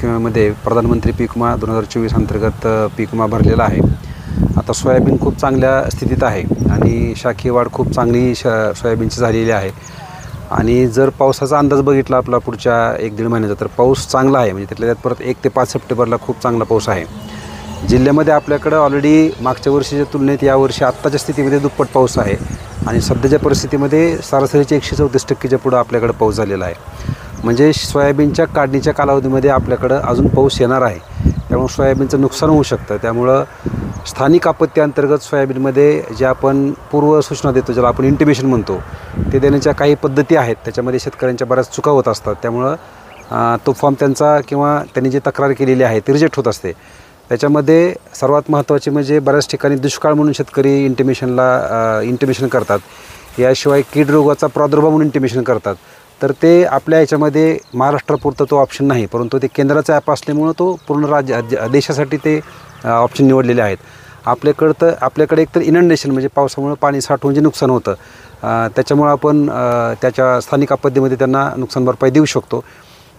मध्ये प्रधानमंत्री पीक विमा 2024 अंतर्गत पीक विमा भरलेला आहे। आता सोयाबीन खूप चांगल्या स्थितीत आहे आणि शाखीय वाढ खूप चांगली सोयाबीनची झालेली आहे। आणि जर पावसाचा अंदाज बघितला आपला पुढच्या 1-1.5 महिन्याचा, तर पाऊस चांगला आहे। म्हणजे त्यातल्या त्यात परत 1 ते 5 सप्टेंबरला खूप चांगला पाऊस आहे। जिल्ह्यामध्ये आपल्याकडे ऑलरेडी मागच्या वर्षीच्या तुलनेत यावर्षी आत्ताच्या स्थितीमध्ये दुप्पट पाऊस आहे आणि सध्याच्या परिस्थितीमध्ये सरासरीच्या 134% पुढे आपल्याकडे पाऊस झालेला आहे। म्हणजे सोयाबीनच्या काढणीच्या कालावधीमध्ये आपल्याकडं अजून पाऊस येणार आहे, त्यामुळे सोयाबीनचं नुकसान होऊ शकतं। त्यामुळं स्थानिक आपत्ती अंतर्गत सोयाबीनमध्ये जे आपण पूर्व सूचना देतो, ज्याला आपण इंटिमेशन म्हणतो, ते देण्याच्या काही पद्धती आहेत। त्याच्यामध्ये शेतकऱ्यांच्या बऱ्याच चुका होत असतात, त्यामुळं तो फॉर्म त्यांचा किंवा त्यांनी जी तक्रार केलेली आहे ती रिजेक्ट होत असते। त्याच्यामध्ये सर्वात महत्त्वाचे म्हणजे बऱ्याच ठिकाणी दुष्काळ म्हणून शेतकरी इंटिमेशन करतात। याशिवाय कीड रोगाचा प्रादुर्भाव म्हणून इंटिमेशन करतात। तर ते आपल्या याच्यामध्ये महाराष्ट्रापुरतं तो ऑप्शन नाही, परंतु ते केंद्राचा ॲप असल्यामुळं तो पूर्ण देशासाठी ते ऑप्शन निवडलेले आहेत। आपल्याकडे एकतर इनंडेशन म्हणजे पावसामुळे पाणी साठवून जे नुकसान होतं, त्याच्यामुळं आपण त्याच्या स्थानिक आपत्तीमध्ये त्यांना नुकसान भरपाई देऊ शकतो।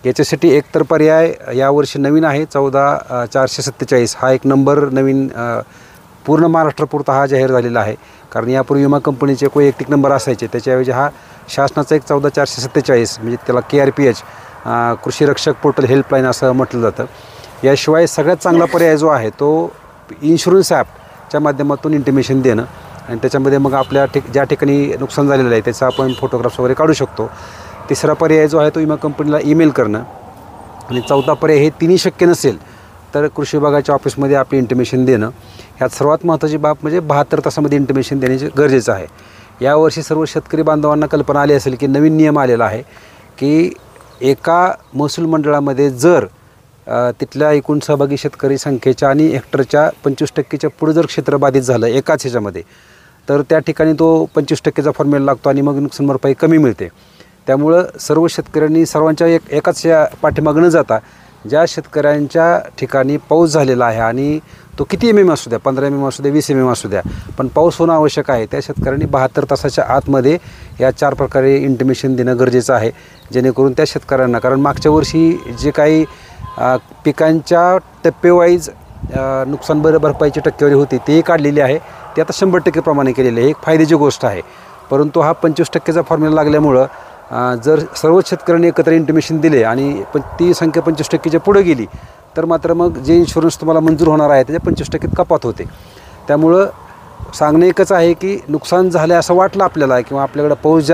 याच्यासाठी एकतर पर्याय यावर्षी नवीन आहे 14,447 हा एक नंबर नवीन पूर्ण महाराष्ट्रापुरता हा जाहीर झालेला आहे। कारण यापूर्वी विमा कंपनीचे वैयक्तिक नंबर असायचे, त्याच्याऐवजी हा शासनाचा एक 14,447 म्हणजे त्याला KRPH कृषी रक्षक पोर्टल हेल्पलाईन असं म्हटलं जातं। याशिवाय सगळ्यात चांगला पर्याय जो आहे तो इन्शुरन्स ॲपच्या माध्यमातून इंटिमेशन देणं आणि त्याच्यामध्ये मग आपल्या ज्या ठिकाणी नुकसान झालेलं आहे त्याचा आपण फोटोग्राफ्स वगैरे काढू शकतो। तिसरा पर्याय जो आहे तो विमा कंपनीला ईमेल करणं आणि चौथा पर्याय हे तिन्ही शक्य नसेल तर कृषी विभागाच्या ऑफिसमध्ये आपली इंटिमेशन देणं। ह्यात सर्वात महत्त्वाची बाब म्हणजे 72 तासामध्ये इंटिमेशन देण्याचे गरजेचं आहे। यावर्षी सर्व शेतकरी बांधवांना कल्पना आली असेल की नवीन नियम आलेला आहे की एका महसूल मंडळामध्ये जर तिथल्या एकूण सहभागी शेतकरी संख्येच्या आणि हेक्टरच्या 25%च्या पुढे जर क्षेत्र बाधित झालं एकाच ह्याच्यामध्ये, तर त्या ठिकाणी तो 25%चा फॉर्म्युला लागतो आणि मग नुकसान भरपाई कमी मिळते। त्यामुळं सर्व शेतकऱ्यांनी सर्वांच्या एकाच या पाठीमागं न जाता ज्या शेतकऱ्यांच्या ठिकाणी पाऊस झालेला आहे आणि तो किती MM असू द्या, 15 MM असू द्या, 20 MM असू द्या, पण पाऊस होणं आवश्यक आहे, त्या शेतकऱ्यांनी 72 तासाच्या आतमध्ये या 4 प्रकारे इंटिमेशन देणं गरजेचं आहे, जेणेकरून त्या शेतकऱ्यांना, कारण मागच्या वर्षी जे काही पिकांच्या टप्पेवाईज नुकसान भरपाईची टक्केवारी होती ती काढलेली आहे, ती आता 100% प्रमाणे केलेली आहे। एक फायद्याची गोष्ट आहे। परंतु हा 25%चा फॉर्म्युला लागल्यामुळं जर सर्व शेतकऱ्यांनी एकत्र इंटिमेशन दिले आणि ती संख्या 25%च्या पुढे गेली तर मात्र मग जे इन्शुरन्स तुम्हाला मंजूर होणार आहे त्याच्या 25% कपात होते। त्यामुळं सांगणं एकच आहे की नुकसान झालं असं वाटलं आपल्याला किंवा आपल्याकडं पाऊस